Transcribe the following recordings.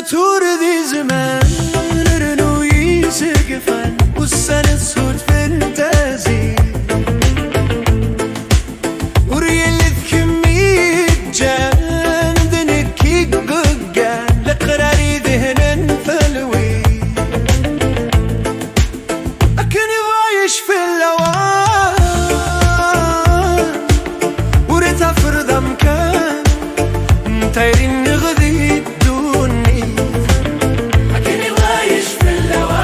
Nessutur di Zzman يسقفن والسنة صوت فانتازي وريال كمية جان ذنكي ققان لقراري ذهن فلوي لكن عايش في اللوان وريتها فرض مكان مطيرين نغذي الدوني لكن عايش في اللوان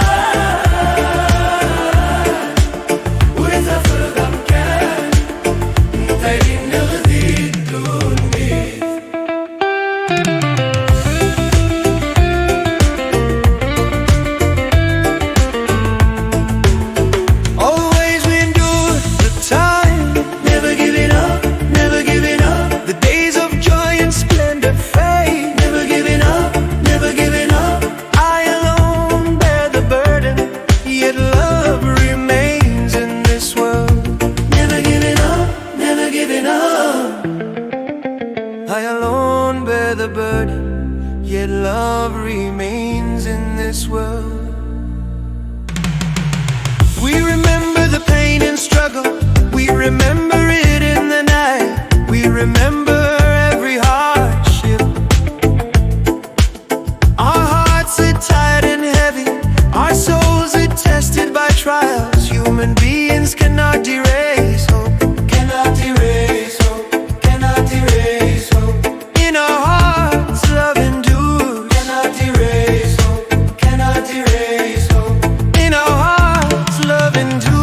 I alone bear the burden, yet love remains in this world. We remember the pain and struggle, we remember it in the night, we remember every hardship. Our hearts are tired and heavy, our souls are tested by trials. Human beings cannot erase hope, cannot erase hope, cannot erase hope. In our hearts love endures, cannot erase hope, cannot erase hope. In our hearts love endures.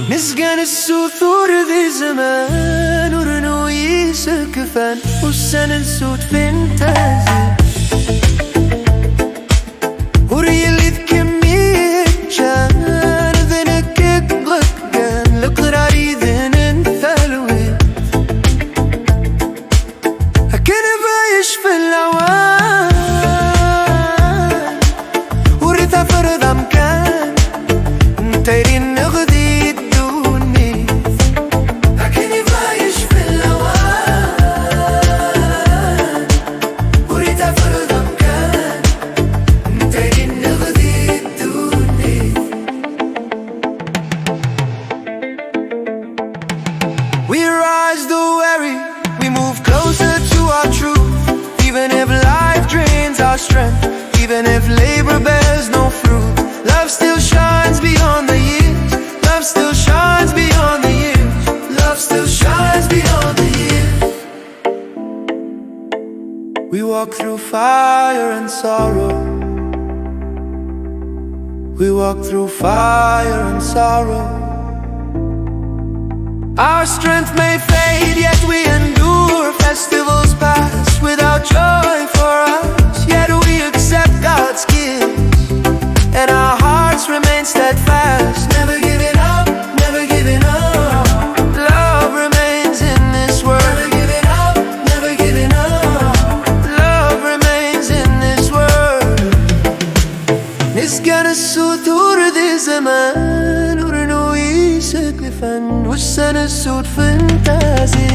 Nezga Nessutur di Zzman ورنو يسقفن والسنة صوت فانتازي وريال كمية جان ذنك ققان لقراري ذهن ثلوي لكن بايش في اللوان وريتها فرض مكان مطيرين نغذي الدوني لكن بايش في اللوان وريتها فرض مكان مطيرين نغذي الدوني. We rise the weary, we move closer to our truth. Even if life drains our strength, even if labor bears no fruit, love still shines beyond the years. Love still shines beyond the years. Love still shines beyond the years. We walk through fire and sorrow. We walk through fire and sorrow. Our strength may fade, yet we endure. Festivals pass without joy for us, yet we accept God's gifts, and our hearts remain steadfast. Never giving up, never giving up. Love remains in this world. Never giving up, never giving up. Love remains in this world. Nezga Nessutur di Zzman ورنو يسقفن والسنة صوت فانتازي